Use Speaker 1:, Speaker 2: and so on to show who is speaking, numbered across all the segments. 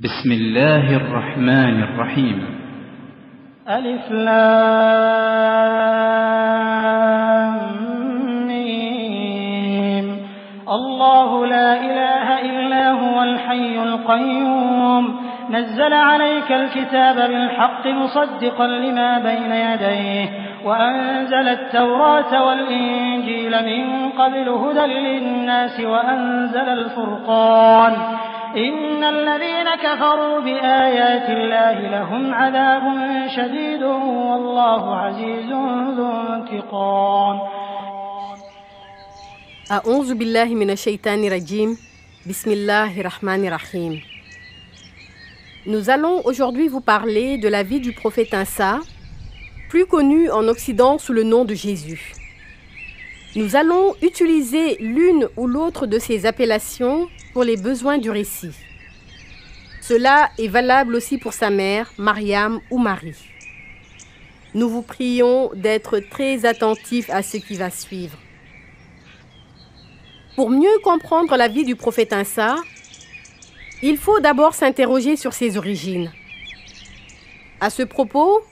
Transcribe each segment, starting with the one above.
Speaker 1: بسم الله الرحمن الرحيم.
Speaker 2: ألف لام ميم. الله لا إله إلا هو الحي القيوم نزل عليك الكتاب بالحق مصدقا لما بين يديه وأنزل التوراة والإنجيل من قبل هدى للناس وأنزل الفرقان إن الذين كفروا بآيات الله لهم عذاب شديد والله عزيز ذو انتقام.
Speaker 3: أعوذ بالله من الشيطان الرجيم. بسم الله الرحمن الرحيم. Nous allons aujourd'hui vous parler de la vie du prophète Insa, plus connu en Occident sous le nom de Jésus. Nous allons utiliser l'une ou l'autre de ces appellations pour les besoins du récit. Cela est valable aussi pour sa mère, Mariam ou Marie. Nous vous prions d'être très attentifs à ce qui va suivre. Pour mieux comprendre la vie du prophète Insa, il faut d'abord s'interroger sur ses origines. À ce propos,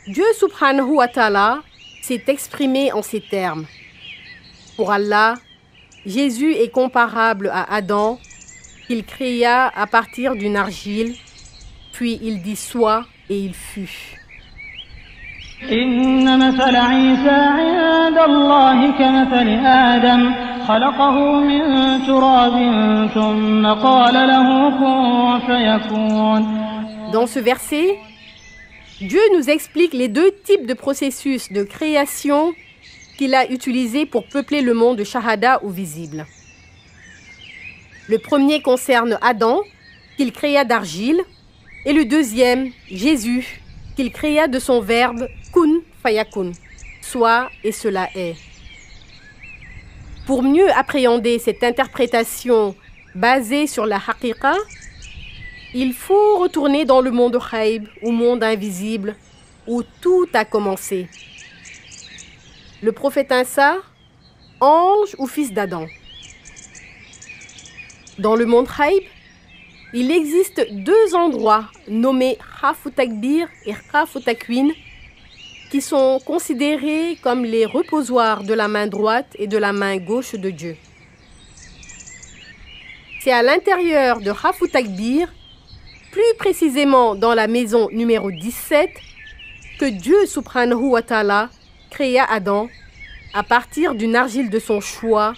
Speaker 3: Dieu subhanahu wa ta'ala s'est exprimé en ces termes. Pour Allah, Jésus est comparable à Adam, qu'il créa à partir d'une argile, puis il dit soit et il fut.
Speaker 2: إن مثل عيسى عند الله كمثل آدم خلقه من تراب ثم قال له كن فيكون.
Speaker 3: Dans ce verset, Dieu nous explique les deux types de processus de création qu'il a utilisés pour peupler le monde de shahada ou visible. Le premier concerne Adam, qu'il créa d'argile, et le deuxième, Jésus, qu'il créa de son verbe kun fayakun, soit et cela est. Pour mieux appréhender cette interprétation basée sur la haqiqa, il faut retourner dans le monde ghaib ou monde invisible où tout a commencé. Le prophète Insa, ange ou fils d'Adam. Dans le monde ghaib, il existe deux endroits nommés Khafu Takbir et Khafu Takwin qui sont considérés comme les reposoirs de la main droite et de la main gauche de Dieu. C'est à l'intérieur de Khafu Takbir, plus précisément dans la maison numéro 17, que Dieu subhanahu wa ta'ala créa Adam à partir d'une argile de son choix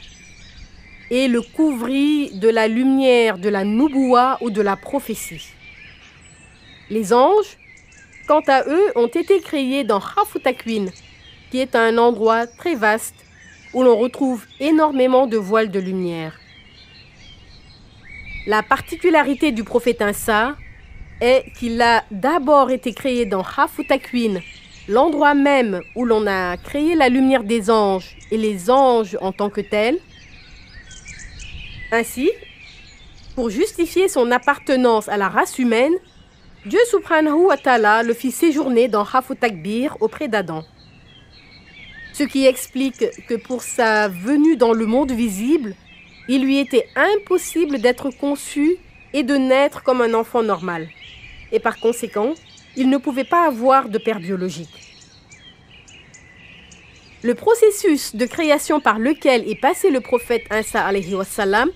Speaker 3: et le couvrit de la lumière de la nubuwa ou de la prophétie. Les anges, quant à eux, ont été créés dans Khafu Takwin, qui est un endroit très vaste où l'on retrouve énormément de voiles de lumière. La particularité du prophète Insa est qu'il a d'abord été créé dans Khafu Takwin, l'endroit même où l'on a créé la lumière des anges et les anges en tant que tels. Ainsi, pour justifier son appartenance à la race humaine, Dieu subhanahu wa ta'ala le fit séjourner dans Khafu Takbir auprès d'Adam. Ce qui explique que pour sa venue dans le monde visible, il lui était impossible d'être conçu et de naître comme un enfant normal. Et par conséquent, il ne pouvait pas avoir de père biologique. Le processus de création par lequel est passé le prophète Insa alayhi wa sallam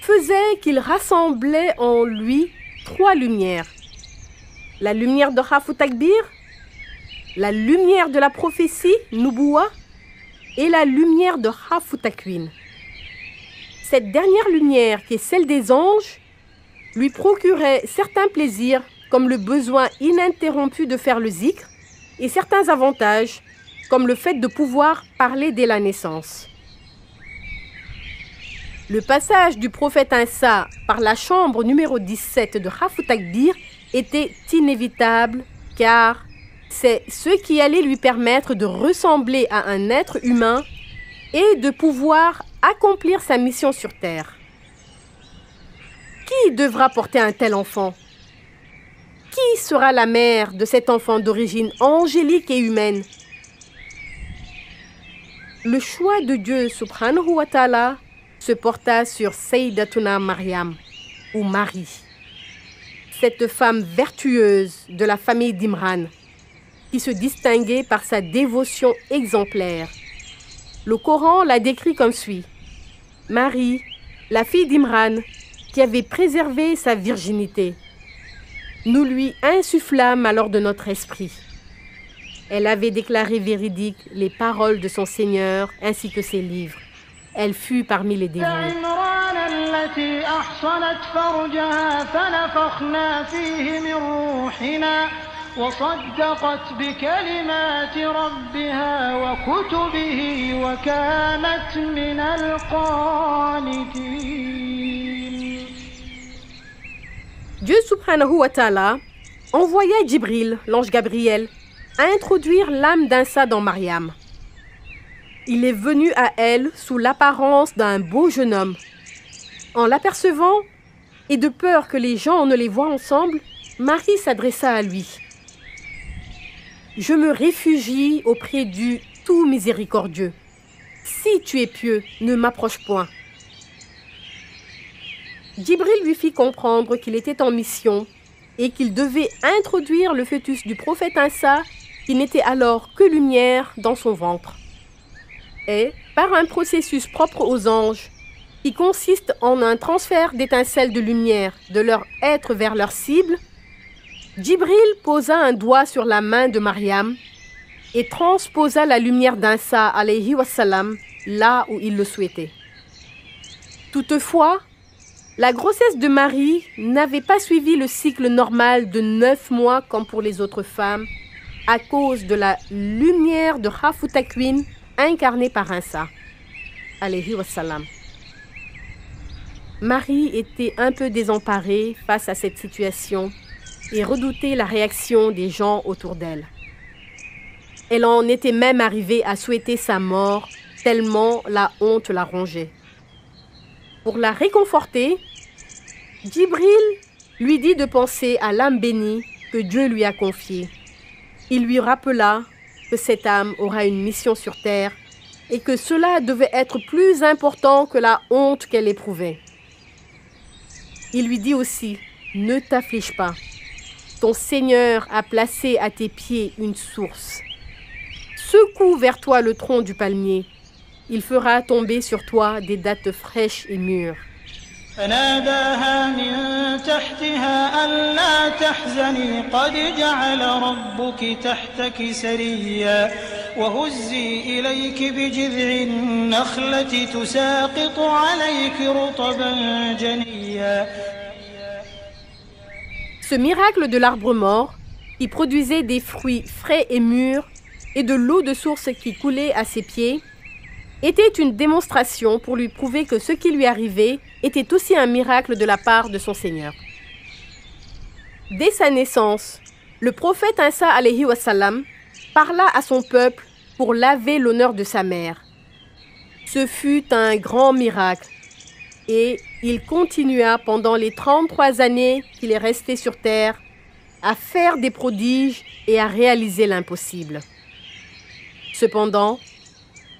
Speaker 3: faisait qu'il rassemblait en lui trois lumières. La lumière de Khafu Takbir, la lumière de la prophétie, Nubuwa, et la lumière de Khafu Takwin. Cette dernière lumière, qui est celle des anges, lui procurait certains plaisirs comme le besoin ininterrompu de faire le zikr et certains avantages comme le fait de pouvoir parler dès la naissance. Le passage du prophète Insa par la chambre numéro 17 de Khafu Takbir était inévitable car c'est ce qui allait lui permettre de ressembler à un être humain et de pouvoir accomplir sa mission sur terre. Qui devra porter un tel enfant? Qui sera la mère de cet enfant d'origine angélique et humaine? Le choix de Dieu subhanahu wa ta'ala se porta sur Sayyidatuna Mariam ou Marie. cette femme vertueuse de la famille d'Imran, qui se distinguait par sa dévotion exemplaire. Le Coran la décrit comme suit. Marie, la fille d'Imran, qui avait préservé sa virginité. Nous lui insufflâmes alors de notre esprit. Elle avait déclaré véridiques les paroles de son Seigneur ainsi que ses livres. Elle fut parmi les dévoués. Dieu subhanahu wa ta'ala envoya Djibril, l'ange Gabriel, à introduire l'âme d'Insa dans Mariam. Il est venu à elle sous l'apparence d'un beau jeune homme. En l'apercevant, et de peur que les gens ne les voient ensemble, Marie s'adressa à lui. « Je me réfugie auprès du tout miséricordieux. Si tu es pieux, ne m'approche point. » Djibril lui fit comprendre qu'il était en mission et qu'il devait introduire le fœtus du prophète Insa, qui n'était alors que lumière dans son ventre. Et, par un processus propre aux anges, qui consiste en un transfert d'étincelles de lumière de leur être vers leur cible, Djibril posa un doigt sur la main de Mariam et transposa la lumière d'Insa alayhi wa sallam là où il le souhaitait. Toutefois, la grossesse de Marie n'avait pas suivi le cycle normal de 9 mois comme pour les autres femmes à cause de la lumière de Hafut Takwin incarnée par Insa alayhi wa sallam. Marie était un peu désemparée face à cette situation et redoutait la réaction des gens autour d'elle. Elle en était même arrivée à souhaiter sa mort, tellement la honte la rongeait. Pour la réconforter, Djibril lui dit de penser à l'âme bénie que Dieu lui a confiée. Il lui rappela que cette âme aura une mission sur terre et que cela devait être plus important que la honte qu'elle éprouvait. Il lui dit aussi, ne t'afflige pas. Ton Seigneur a placé à tes pieds une source. Secoue vers toi le tronc du palmier. Il fera tomber sur toi des dattes fraîches et mûres.
Speaker 2: فناداها من تحتها ألا تحزني قد جعل ربك تحتك سريا وهزي إليك بجذع النخلة تساقط عليك رطبا جنيا.
Speaker 3: Ce miracle de l'arbre mort, qui produisait des fruits frais et mûrs et de l'eau de source qui coulait à ses pieds, était une démonstration pour lui prouver que ce qui lui arrivait était aussi un miracle de la part de son Seigneur. Dès sa naissance, le prophète Insa alayhi wa sallam parla à son peuple pour laver l'honneur de sa mère. Ce fut un grand miracle et il continua pendant les 33 années qu'il est resté sur terre à faire des prodiges et à réaliser l'impossible. Cependant,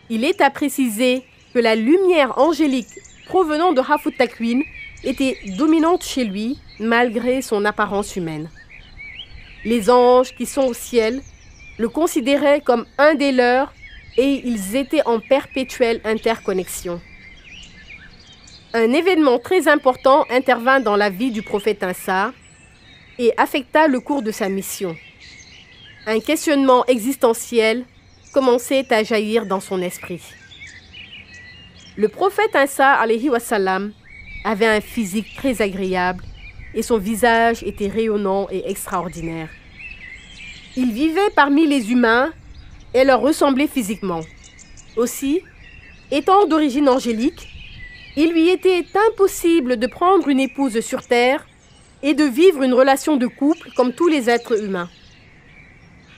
Speaker 3: il est à préciser que la lumière angélique provenant de Hafut Takwin était dominante chez lui malgré son apparence humaine. Les anges qui sont au ciel le considéraient comme un des leurs et ils étaient en perpétuelle interconnexion. Un événement très important intervint dans la vie du prophète Insa et affecta le cours de sa mission. Un questionnement existentiel commençait à jaillir dans son esprit. Le prophète Insa alayhi wa sallam avait un physique très agréable et son visage était rayonnant et extraordinaire. Il vivait parmi les humains et leur ressemblait physiquement. Aussi, étant d'origine angélique, il lui était impossible de prendre une épouse sur terre et de vivre une relation de couple comme tous les êtres humains.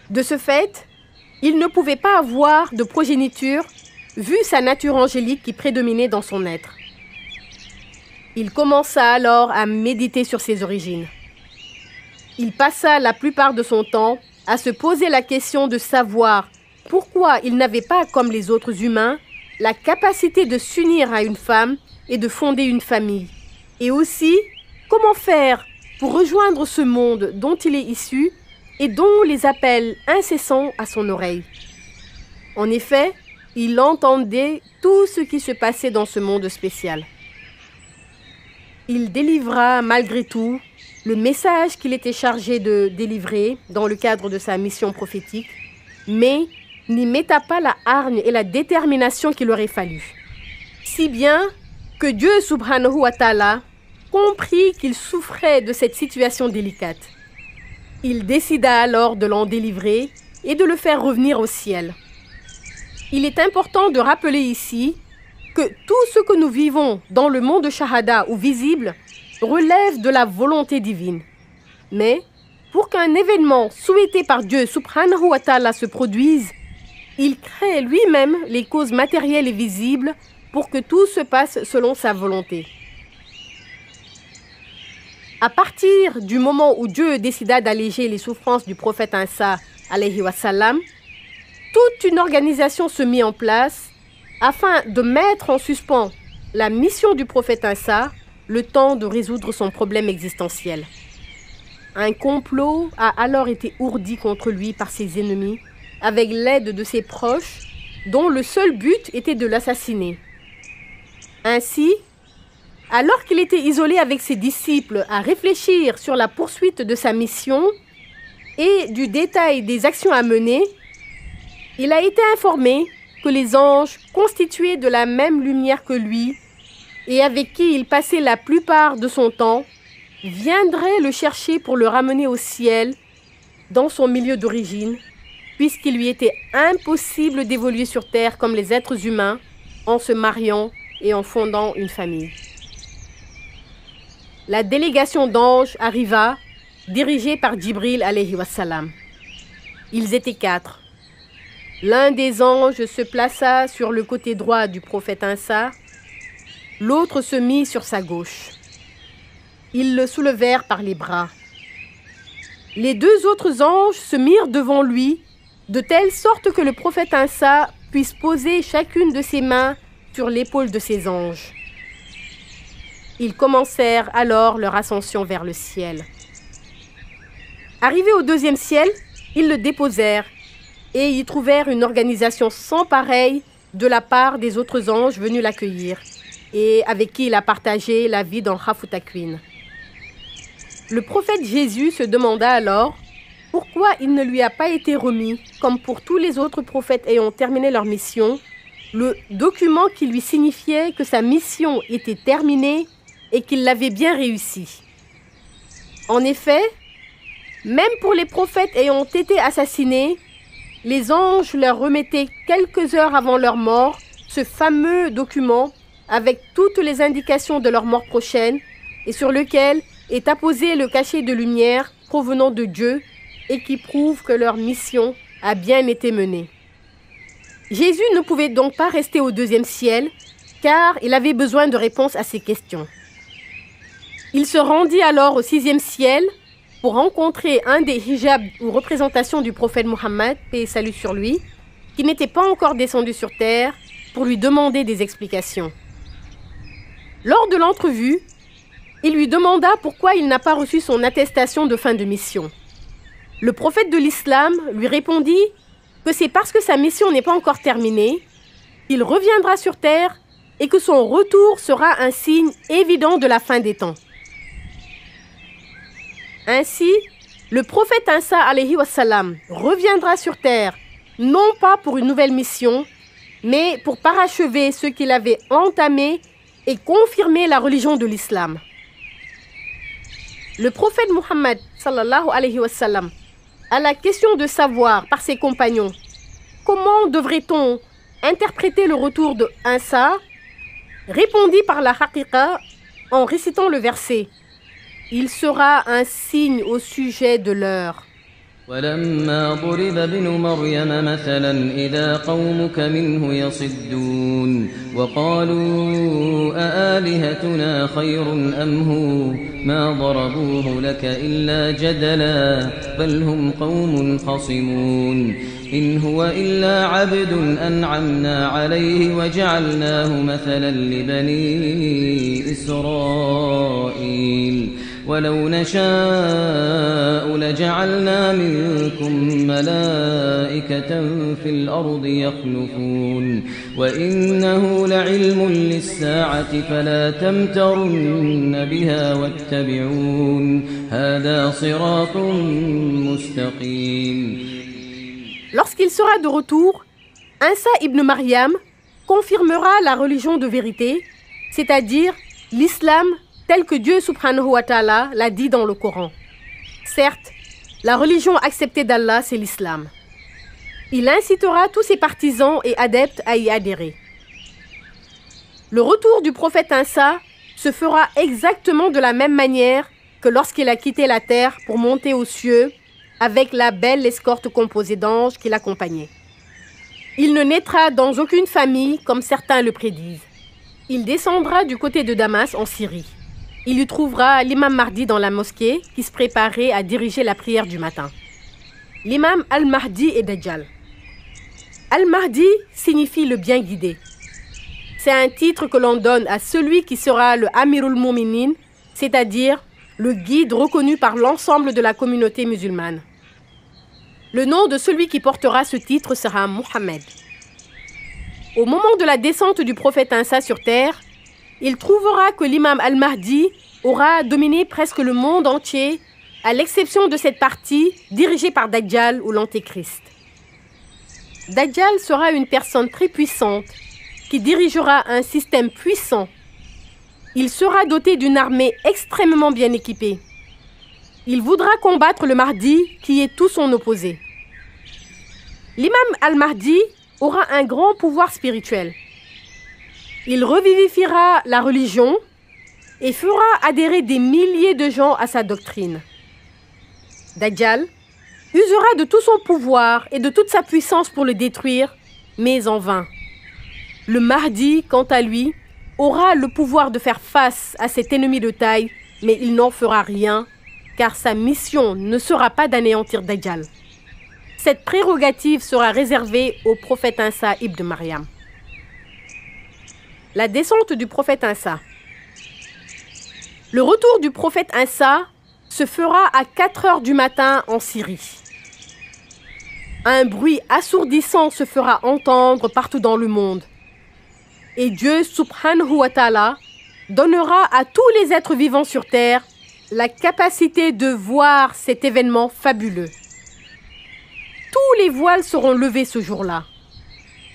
Speaker 3: De ce fait, il ne pouvait pas avoir de progéniture vu sa nature angélique qui prédominait dans son être. Il commença alors à méditer sur ses origines. Il passa la plupart de son temps à se poser la question de savoir pourquoi il n'avait pas, comme les autres humains, la capacité de s'unir à une femme et de fonder une famille. Et aussi, comment faire pour rejoindre ce monde dont il est issu et dont les appels incessants à son oreille. En effet, il entendait tout ce qui se passait dans ce monde spécial. Il délivra malgré tout le message qu'il était chargé de délivrer dans le cadre de sa mission prophétique, mais n'y metta pas la hargne et la détermination qu'il aurait fallu. Si bien que Dieu subhanahu wa ta'ala comprit qu'il souffrait de cette situation délicate. Il décida alors de l'en délivrer et de le faire revenir au ciel. Il est important de rappeler ici que tout ce que nous vivons dans le monde shahada ou visible relève de la volonté divine. Mais pour qu'un événement souhaité par Dieu subhanahu wa ta'ala se produise, il crée lui-même les causes matérielles et visibles pour que tout se passe selon sa volonté. À partir du moment où Dieu décida d'alléger les souffrances du prophète Isa alayhi wa sallam, toute une organisation se mit en place afin de mettre en suspens la mission du prophète Isa le temps de résoudre son problème existentiel. Un complot a alors été ourdi contre lui par ses ennemis avec l'aide de ses proches dont le seul but était de l'assassiner. Ainsi, alors qu'il était isolé avec ses disciples à réfléchir sur la poursuite de sa mission et du détail des actions à mener, il a été informé que les anges, constitués de la même lumière que lui et avec qui il passait la plupart de son temps, viendraient le chercher pour le ramener au ciel dans son milieu d'origine, puisqu'il lui était impossible d'évoluer sur terre comme les êtres humains en se mariant et en fondant une famille. La délégation d'anges arriva, dirigée par Jibril alayhi wa sallam. Ils étaient 4. L'un des anges se plaça sur le côté droit du prophète Isa, l'autre se mit sur sa gauche. Ils le soulevèrent par les bras. Les 2 autres anges se mirent devant lui, de telle sorte que le prophète Isa puisse poser chacune de ses mains sur l'épaule de ses anges. Ils commencèrent alors leur ascension vers le ciel. Arrivés au 2e ciel, ils le déposèrent et y trouvèrent une organisation sans pareille de la part des autres anges venus l'accueillir et avec qui il a partagé la vie dans Khafutakwin. Le prophète Jésus se demanda alors pourquoi il ne lui a pas été remis, comme pour tous les autres prophètes ayant terminé leur mission, le document qui lui signifiait que sa mission était terminée et qu'il l'avait bien réussi. En effet, même pour les prophètes ayant été assassinés, les anges leur remettaient quelques heures avant leur mort ce fameux document avec toutes les indications de leur mort prochaine et sur lequel est apposé le cachet de lumière provenant de Dieu et qui prouve que leur mission a bien été menée. Jésus ne pouvait donc pas rester au 2e ciel car il avait besoin de réponses à ces questions. Il se rendit alors au 6e ciel pour rencontrer un des hijabs ou représentations du prophète Mohammed, paix et salut sur lui, qui n'était pas encore descendu sur terre, pour lui demander des explications. Lors de l'entrevue, il lui demanda pourquoi il n'a pas reçu son attestation de fin de mission. Le prophète de l'islam lui répondit que c'est parce que sa mission n'est pas encore terminée, qu'il reviendra sur terre et que son retour sera un signe évident de la fin des temps. Ainsi, le prophète Isa alayhi wa sallam reviendra sur terre, non pas pour une nouvelle mission, mais pour parachever ce qu'il avait entamé et confirmer la religion de l'islam. Le prophète Mohammed sallallahu alayhi wa sallam, à la question de savoir par ses compagnons comment devrait-on interpréter le retour de Isa, répondit par la haqiqa en récitant le verset. Il sera un signe au sujet de l'heure.
Speaker 4: ولما ضرب ابن مريم مثلا إذا قومك منه يصدون وقالوا أآلهتنا خير أم هو ما ضربوه لك إلا جدلا بل هم قوم خصمون إن هو إلا عبد أنعمنا عليه وجعلناه مثلا لبني إسرائيل ولو نشاء لجعلنا منكم ملائكة في الأرض يخلفون وإنه لعلم للساعة فلا تمترن بها واتبعون هذا صراط مستقيم.
Speaker 3: Lorsqu'il sera de retour, Isa ibn Maryam confirmera la religion de vérité, c'est-à-dire l'islam tel que Dieu subhanahu wa ta'ala l'a dit dans le Coran. Certes, la religion acceptée d'Allah, c'est l'islam. Il incitera tous ses partisans et adeptes à y adhérer. Le retour du prophète Isa se fera exactement de la même manière que lorsqu'il a quitté la terre pour monter aux cieux avec la belle escorte composée d'anges qui l'accompagnaient. Il ne naîtra dans aucune famille comme certains le prédisent. Il descendra du côté de Damas en Syrie. Il y trouvera l'imam Mahdi dans la mosquée qui se préparait à diriger la prière du matin. L'imam Al-Mahdi est Dajjal. Al-Mahdi signifie le bien guidé. C'est un titre que l'on donne à celui qui sera le Amirul Mu'minin, c'est-à-dire le guide reconnu par l'ensemble de la communauté musulmane. Le nom de celui qui portera ce titre sera Mohammed. Au moment de la descente du prophète Isa sur terre, il trouvera que l'imam Al-Mahdi aura dominé presque le monde entier, à l'exception de cette partie dirigée par Dajjal ou l'Antéchrist. Dajjal sera une personne très puissante qui dirigera un système puissant. Il sera doté d'une armée extrêmement bien équipée. Il voudra combattre le Mahdi qui est tout son opposé. L'imam Al-Mahdi aura un grand pouvoir spirituel. Il revivifiera la religion et fera adhérer des milliers de gens à sa doctrine. Dajjal usera de tout son pouvoir et de toute sa puissance pour le détruire, mais en vain. Le Mahdi, quant à lui, aura le pouvoir de faire face à cet ennemi de taille, mais il n'en fera rien, car sa mission ne sera pas d'anéantir Dajjal. Cette prérogative sera réservée au prophète Isa ibn Maryam. La descente du prophète Isa. Le retour du prophète Isa se fera à 4 heures du matin en Syrie. Un bruit assourdissant se fera entendre partout dans le monde. Et Dieu subhanahu wa ta'ala donnera à tous les êtres vivants sur terre la capacité de voir cet événement fabuleux. Tous les voiles seront levés ce jour-là.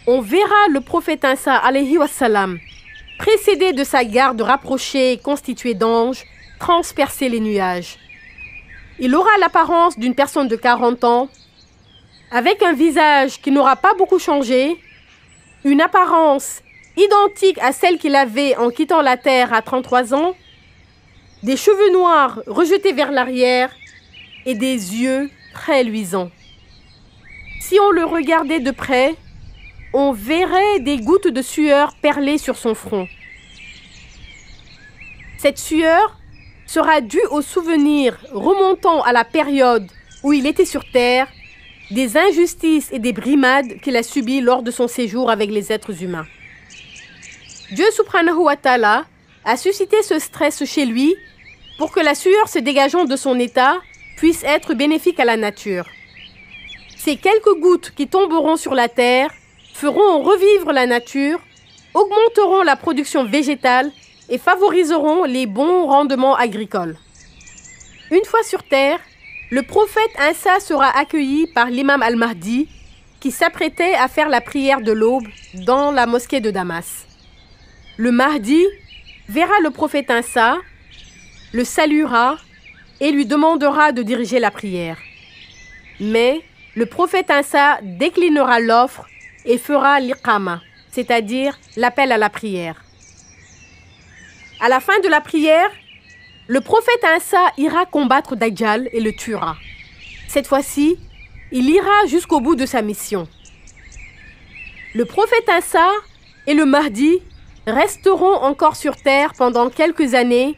Speaker 3: On verra le prophète Isa alayhi wa sallam, précédé de sa garde rapprochée et constituée d'anges, transpercer les nuages. Il aura l'apparence d'une personne de 40 ans, avec un visage qui n'aura pas beaucoup changé, une apparence identique à celle qu'il avait en quittant la terre à 33 ans, des cheveux noirs rejetés vers l'arrière et des yeux très luisants. Si on le regardait de près, on verrait des gouttes de sueur perler sur son front. Cette sueur sera due au souvenir remontant à la période où il était sur terre, des injustices et des brimades qu'il a subies lors de son séjour avec les êtres humains. Dieu subhanahu wa ta'ala a suscité ce stress chez lui pour que la sueur se dégageant de son état puisse être bénéfique à la nature. Ces quelques gouttes qui tomberont sur la terre feront revivre la nature, augmenteront la production végétale et favoriseront les bons rendements agricoles. Une fois sur terre, le prophète Isa sera accueilli par l'imam Al-Mahdi qui s'apprêtait à faire la prière de l'aube dans la mosquée de Damas. Le Mahdi verra le prophète Isa, le saluera et lui demandera de diriger la prière. Mais le prophète Isa déclinera l'offre et fera l'iqama, c'est-à-dire l'appel à la prière. À la fin de la prière, le prophète Isa ira combattre Dajjal et le tuera. Cette fois-ci, il ira jusqu'au bout de sa mission. Le prophète Isa et le Mahdi resteront encore sur terre pendant quelques années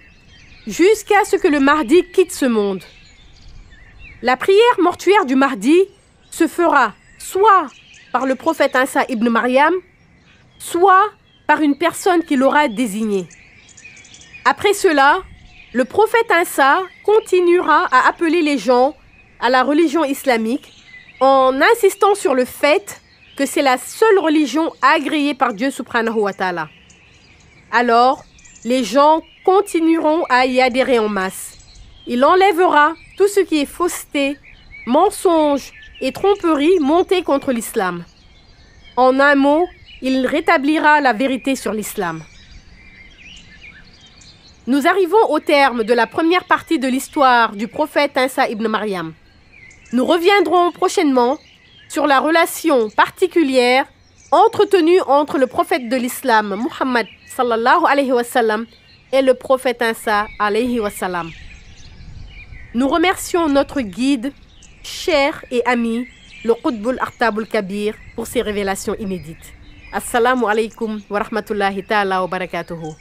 Speaker 3: jusqu'à ce que le Mahdi quitte ce monde. La prière mortuaire du Mahdi se fera soit par le prophète Isa ibn Maryam, soit par une personne qui l'aura désigné. Après cela, Le prophète Isa continuera à appeler les gens à la religion islamique en insistant sur le fait que c'est la seule religion agréée par Dieu subhanahu wa ta'ala. Alors, les gens continueront à y adhérer en masse. Il enlèvera tout ce qui est fausseté, mensonge et tromperie montée contre l'islam. En un mot, il rétablira la vérité sur l'islam. Nous arrivons au terme de la première partie de l'histoire du prophète Isa ibn Maryam. Nous reviendrons prochainement sur la relation particulière entretenue entre le prophète de l'islam, Muhammad sallallahu alayhi wa sallam, et le prophète Isa alayhi wa sallam. Nous remercions notre guide, cher et ami, le Qutbul Aqtabul Kabir, pour ses révélations inédites. Assalamu alaikum wa rahmatullahi ta'ala wa barakatuhu.